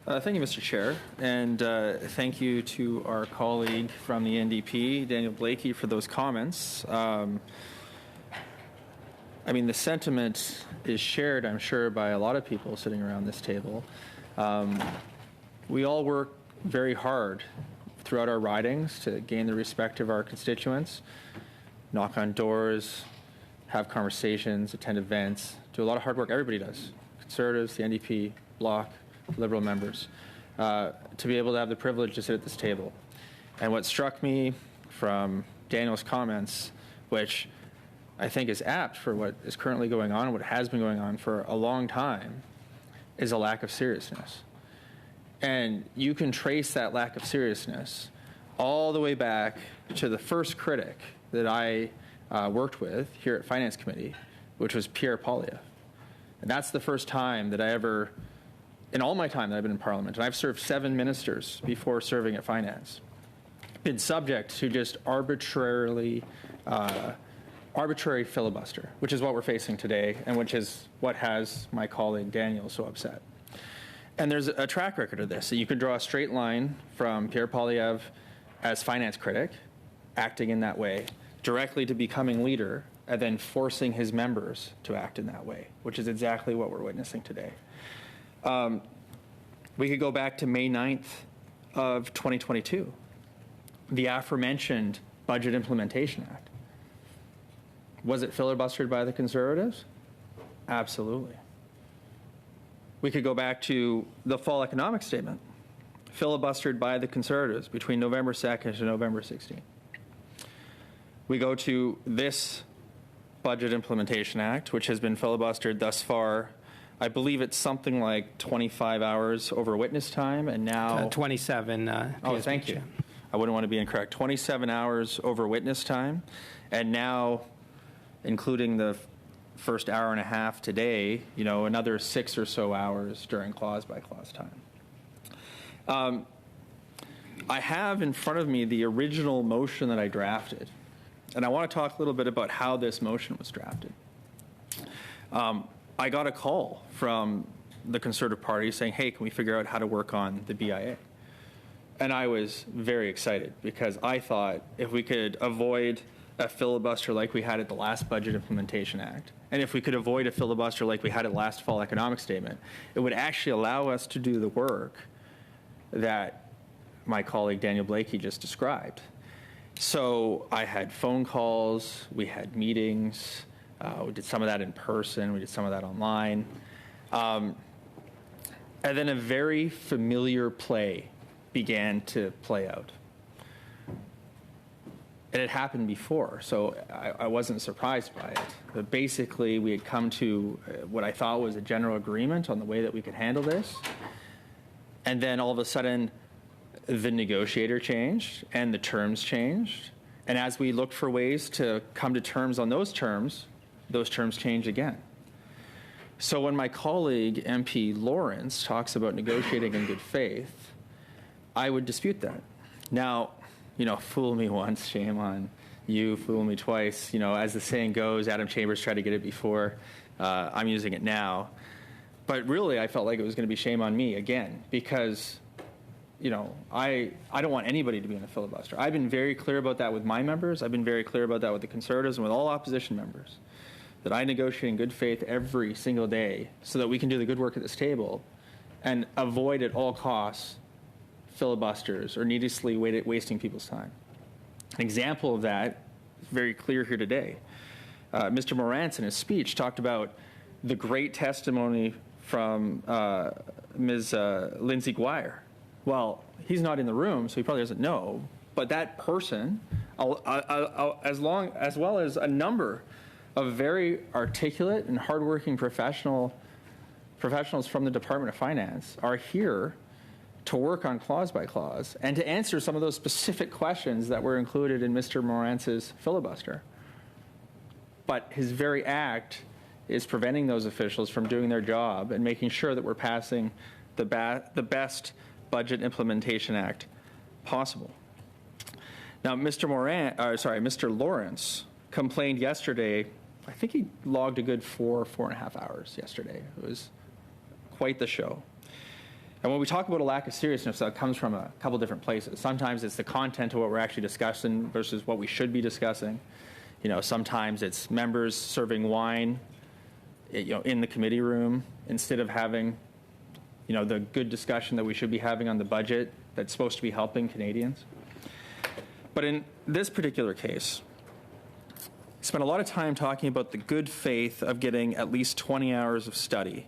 Thank you, Mr. Chair, and thank you to our colleague from the NDP, Daniel Blakey, for those comments. I mean, the sentiment is shared, I'm sure, by a lot of people sitting around this table. We all work very hard throughout our ridings to gain the respect of our constituents, knock on doors, have conversations, attend events, do a lot of hard work. Everybody does. Conservatives, the NDP, Bloc, Liberal members, to be able to have the privilege to sit at this table. And what struck me from Daniel's comments, which I think is apt for what is currently going on, what has been going on for a long time, is a lack of seriousness. And you can trace that lack of seriousness all the way back to the first critic that I worked with here at Finance Committee, which was Pierre Poilievre. And that's the first time that I ever, in all my time that I've been in Parliament, and I've served 7 ministers before serving at Finance, been subject to just arbitrary filibuster, which is what we're facing today, and which is what has my colleague Daniel so upset. And there's a track record of this. So you can draw a straight line from Pierre Poilievre as finance critic, acting in that way, directly to becoming leader, and then forcing his members to act in that way, which is exactly what we're witnessing today. We could go back to May 9th of 2022, the aforementioned Budget Implementation Act. Was it filibustered by the Conservatives? Absolutely. We could go back to the Fall Economic Statement, filibustered by the Conservatives between November 2nd and November 16th. We go to this Budget Implementation Act, which has been filibustered thus far. I believe it's something like 25 hours over witness time, and now 27. Oh, thank you. I wouldn't want to be incorrect. 27 hours over witness time, and now, including the first hour and a half today, another 6 or so hours during clause-by-clause time. I have in front of me the original motion that I drafted, and I want to talk a little bit about how this motion was drafted. I got a call from the Conservative Party saying, hey, can we figure out how to work on the BIA? And I was very excited because I thought if we could avoid a filibuster like we had at the last Budget Implementation Act, and if we could avoid a filibuster like we had at last Fall Economic Statement, it would actually allow us to do the work that my colleague Daniel Blakey just described. So I had phone calls, we had meetings, we did some of that in person, we did some of that online. And then a very familiar play began to play out. It had happened before, so I wasn't surprised by it. But basically, we had come to what I thought was a general agreement on the way that we could handle this. And then all of a sudden, the negotiator changed and the terms changed. And as we looked for ways to come to terms on those terms changed again. So when my colleague, MP Lawrence, talks about negotiating in good faith, I would dispute that. Now, fool me once, shame on you, fool me twice. As the saying goes, Adam Chambers tried to get it before. I'm using it now. But really, I felt like it was going to be shame on me again because, I don't want anybody to be in a filibuster. I've been very clear about that with my members. I've been very clear about that with the Conservatives and with all opposition members, that I negotiate in good faith every single day so that we can do the good work at this table and avoid at all costs filibusters or needlessly wasting people's time. An example of that is very clear here today. Mr. Morantz in his speech talked about the great testimony from Ms. Lindsay Guire. Well, he's not in the room, so he probably doesn't know, but that person, as well as a number of very articulate and hardworking professionals from the Department of Finance are here to work on clause by clause and to answer some of those specific questions that were included in Mr. Morantz's filibuster. But his very act is preventing those officials from doing their job and making sure that we're passing the best Budget Implementation Act possible. Now, Mr. Lawrence complained yesterday. I think he logged a good 4.5 hours yesterday. It was quite the show. And when we talk about a lack of seriousness, that comes from a couple different places. Sometimes it's the content of what we're actually discussing versus what we should be discussing. Sometimes it's members serving wine, in the committee room instead of having, the good discussion that we should be having on the budget that's supposed to be helping Canadians. But in this particular case, I spent a lot of time talking about the good faith of getting at least 20 hours of study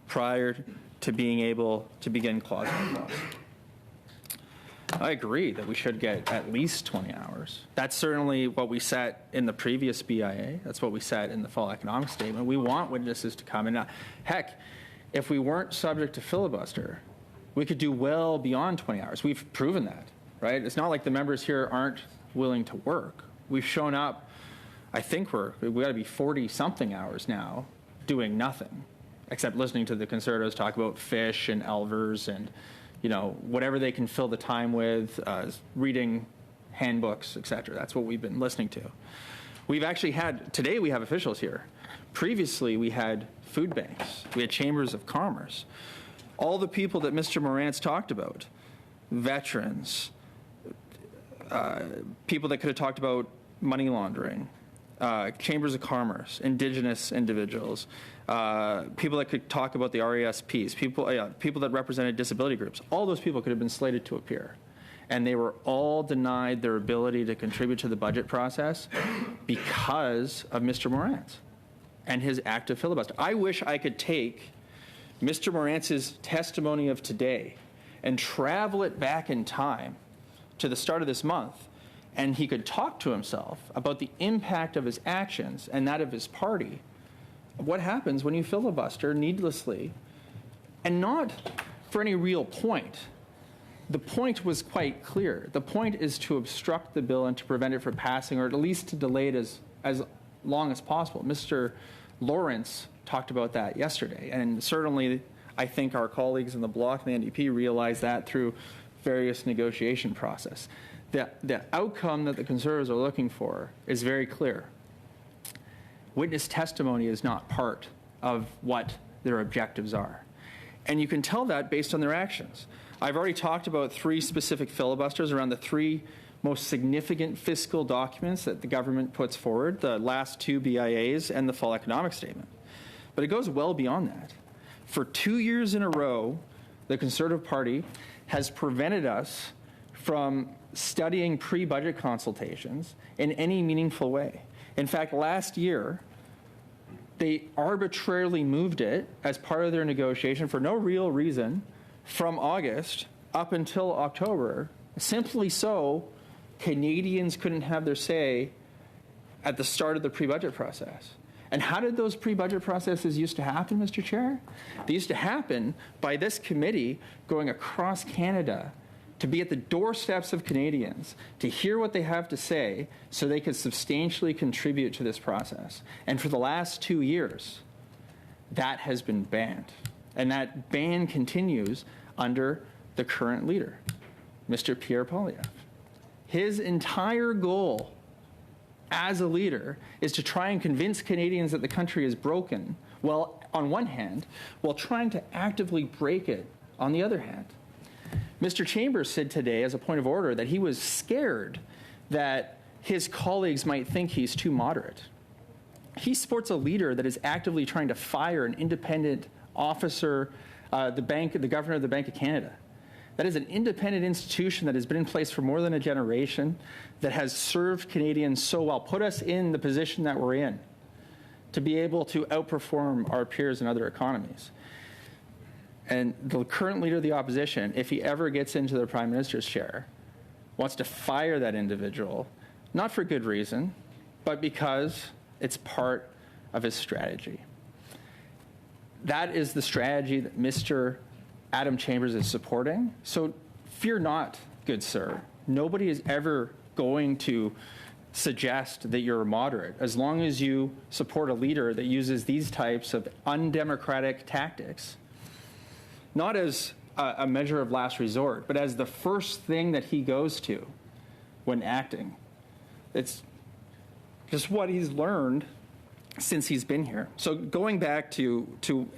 prior to being able to begin clause by clause. I agree that we should get at least 20 hours. That's certainly what we set in the previous BIA. That's what we set in the fall economic statement. We want witnesses to come. And heck, if we weren't subject to filibuster, we could do well beyond 20 hours. We've proven that, right? It's not like the members here aren't willing to work. We've shown up, I think we got to be 40-something hours now doing nothing, except listening to the Conservatives talk about fish and Elvers and whatever they can fill the time with, reading handbooks, et cetera. That's what we've been listening to. We've actually today we have officials here. Previously, we had food banks. We had chambers of commerce. All the people that Mr. Morantz talked about, veterans, people that could have talked about money laundering, chambers of commerce, Indigenous individuals, people that could talk about the RESPs, people that represented disability groups. All those people could have been slated to appear. And they were all denied their ability to contribute to the budget process because of Mr. Morantz and his active filibuster. I wish I could take Mr. Morantz's testimony of today and travel it back in time to the start of this month, and he could talk to himself about the impact of his actions and that of his party. What happens when you filibuster needlessly and not for any real point? The point was quite clear. The point is to obstruct the bill and to prevent it from passing, or at least to delay it as long as possible. Mr. Lawrence talked about that yesterday, and certainly I think our colleagues in the Bloc and the NDP realized that through various negotiation process. The outcome that the Conservatives are looking for is very clear. Witness testimony is not part of what their objectives are. And you can tell that based on their actions. I've already talked about 3 specific filibusters around the 3 most significant fiscal documents that the government puts forward, the last 2 BIAs and the fall economic statement. But it goes well beyond that. For 2 years in a row, the Conservative Party has prevented us from studying pre-budget consultations in any meaningful way. In fact, last year, they arbitrarily moved it as part of their negotiation for no real reason from August up until October, simply so Canadians couldn't have their say at the start of the pre-budget process. And how did those pre-budget processes used to happen, Mr. Chair? They used to happen by this committee going across Canada to be at the doorsteps of Canadians, to hear what they have to say so they could substantially contribute to this process. And for the last 2 years, that has been banned. And that ban continues under the current leader, Mr. Pierre Poilievre. His entire goal as a leader is to try and convince Canadians that the country is broken, well, on one hand, while trying to actively break it on the other hand. Mr. Chambers said today, as a point of order, that he was scared that his colleagues might think he's too moderate. He supports a leader that is actively trying to fire an independent officer, the governor of the Bank of Canada. That is an independent institution that has been in place for more than a generation, that has served Canadians so well, put us in the position that we're in, to be able to outperform our peers in other economies. And the current leader of the opposition, if he ever gets into the Prime Minister's chair, wants to fire that individual, not for good reason, but because it's part of his strategy. That is the strategy that Mr. Adam Chambers is supporting. So fear not, good sir. Nobody is ever going to suggest that you're moderate, as long as you support a leader that uses these types of undemocratic tactics, not as a measure of last resort, but as the first thing that he goes to when acting. It's just what he's learned since he's been here. So going back to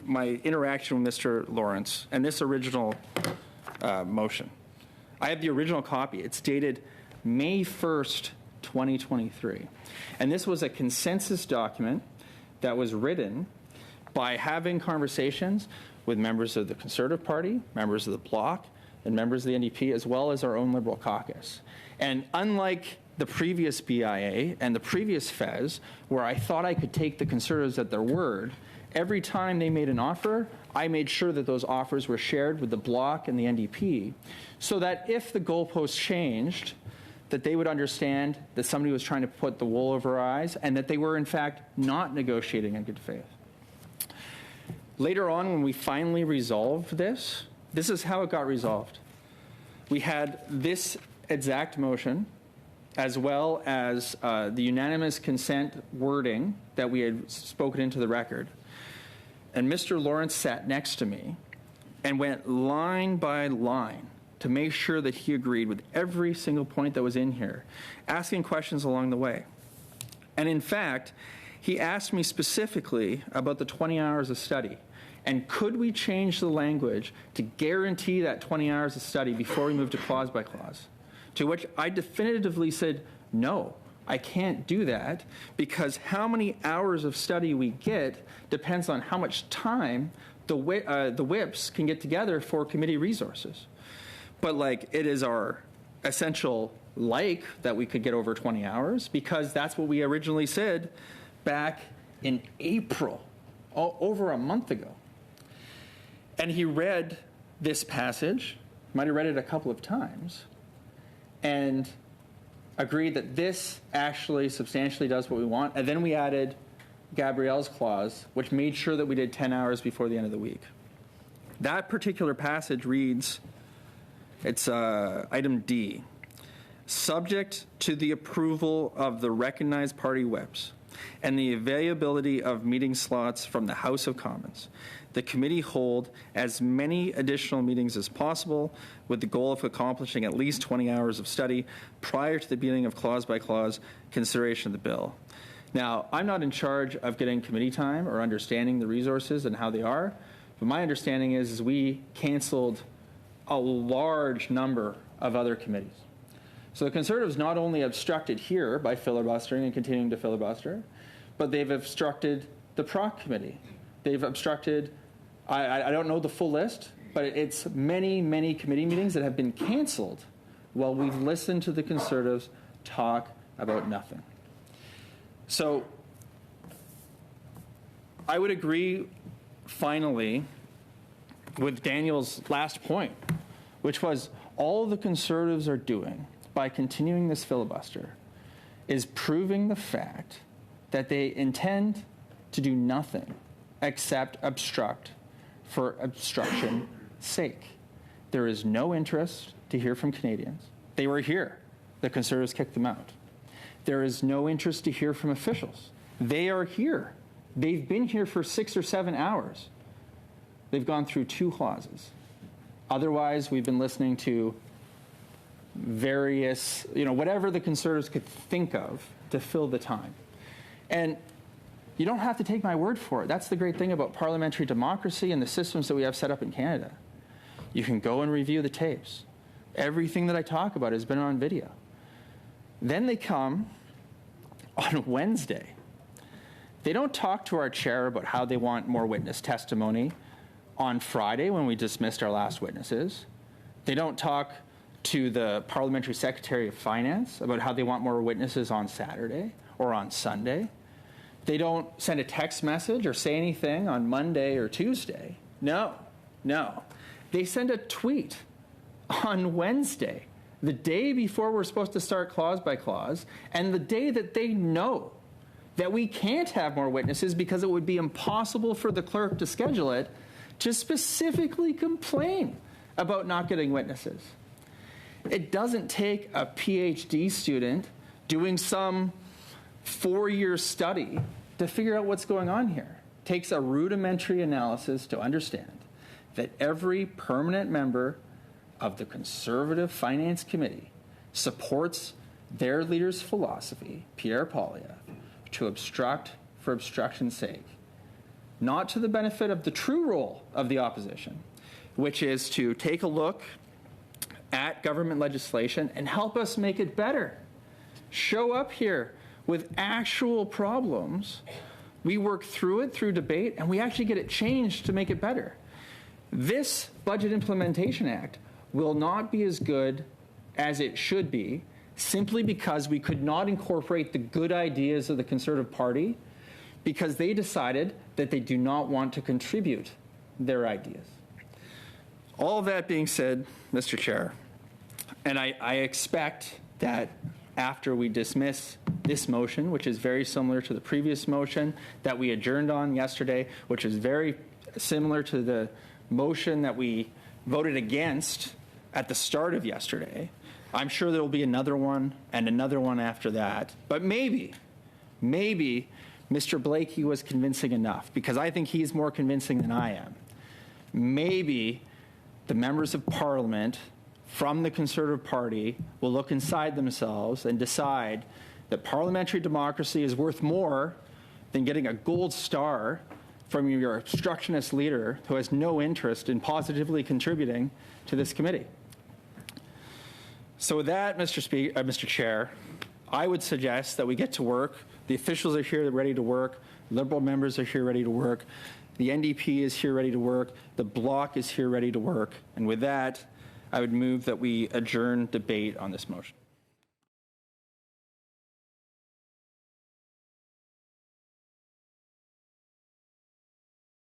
my interaction with Mr. Lawrence and this original motion, I have the original copy. It's dated May 1st, 2023. And this was a consensus document that was written by having conversations with members of the Conservative Party, members of the Bloc, and members of the NDP, as well as our own Liberal caucus. And unlike the previous BIA and the previous FES, where I thought I could take the Conservatives at their word, every time they made an offer, I made sure that those offers were shared with the Bloc and the NDP, so that if the goalposts changed, that they would understand that somebody was trying to put the wool over our eyes and that they were, in fact, not negotiating in good faith. Later on, when we finally resolved this is how it got resolved. We had this exact motion, as well as the unanimous consent wording that we had spoken into the record. And Mr. Lawrence sat next to me and went line by line to make sure that he agreed with every single point that was in here, asking questions along the way. And in fact, he asked me specifically about the 20 hours of study. And could we change the language to guarantee that 20 hours of study before we move to clause by clause? To which I definitively said, no, I can't do that, because how many hours of study we get depends on how much time the whips can get together for committee resources. But it is our essential that we could get over 20 hours, because that's what we originally said back in April, over a month ago. And he read this passage, might have read it a couple of times, and agreed that this actually substantially does what we want. And then we added Gabrielle's clause, which made sure that we did 10 hours before the end of the week. That particular passage reads, it's item D, subject to the approval of the recognized party whips and the availability of meeting slots from the House of Commons, the committee hold as many additional meetings as possible with the goal of accomplishing at least 20 hours of study prior to the beginning of clause-by-clause consideration of the bill. Now, I'm not in charge of getting committee time or understanding the resources and how they are, but my understanding is we canceled a large number of other committees. So the Conservatives not only obstructed here by filibustering and continuing to filibuster, but they've obstructed the Proc committee. They've obstructed, I don't know the full list, but it's many, many committee meetings that have been canceled while we've listened to the Conservatives talk about nothing. So I would agree, finally, with Daniel's last point, which was all the Conservatives are doing by continuing this filibuster is proving the fact that they intend to do nothing except obstruct for obstruction's sake. There is no interest to hear from Canadians. They were here. The Conservatives kicked them out. There is no interest to hear from officials. They are here. They've been here for 6 or 7 hours. They've gone through 2 clauses. Otherwise, we've been listening to various, whatever the Conservatives could think of to fill the time. And you don't have to take my word for it. That's the great thing about parliamentary democracy and the systems that we have set up in Canada. You can go and review the tapes. Everything that I talk about has been on video. Then they come on Wednesday. They don't talk to our chair about how they want more witness testimony on Friday when we dismissed our last witnesses. They don't talk to the Parliamentary Secretary of Finance about how they want more witnesses on Saturday or on Sunday. They don't send a text message or say anything on Monday or Tuesday. No. They send a tweet on Wednesday, the day before we're supposed to start clause by clause, and the day that they know that we can't have more witnesses because it would be impossible for the clerk to schedule it, to specifically complain about not getting witnesses. It doesn't take a PhD student doing some 4-year study to figure out what's going on here. It takes a rudimentary analysis to understand that every permanent member of the Conservative Finance Committee supports their leader's philosophy, Pierre Poilievre, to obstruct for obstruction's sake, not to the benefit of the true role of the opposition, which is to take a look at government legislation and help us make it better. Show up here with actual problems. We work through it through debate, and we actually get it changed to make it better. This Budget Implementation Act will not be as good as it should be simply because we could not incorporate the good ideas of the Conservative Party because they decided that they do not want to contribute their ideas. All of that being said, Mr. Chair, and I expect that after we dismiss this motion, which is very similar to the previous motion that we adjourned on yesterday, which is very similar to the motion that we voted against at the start of yesterday, I'm sure there will be another one and another one after that. But maybe Mr. Blakey was convincing enough, because I think he's more convincing than I am. Maybe the members of Parliament from the Conservative Party will look inside themselves and decide that parliamentary democracy is worth more than getting a gold star from your obstructionist leader who has no interest in positively contributing to this committee. So with that, Mr. Chair, I would suggest that we get to work. The officials are here ready to work. Liberal members are here ready to work. The NDP is here ready to work. The Bloc is here ready to work. And with that, I would move that we adjourn debate on this motion.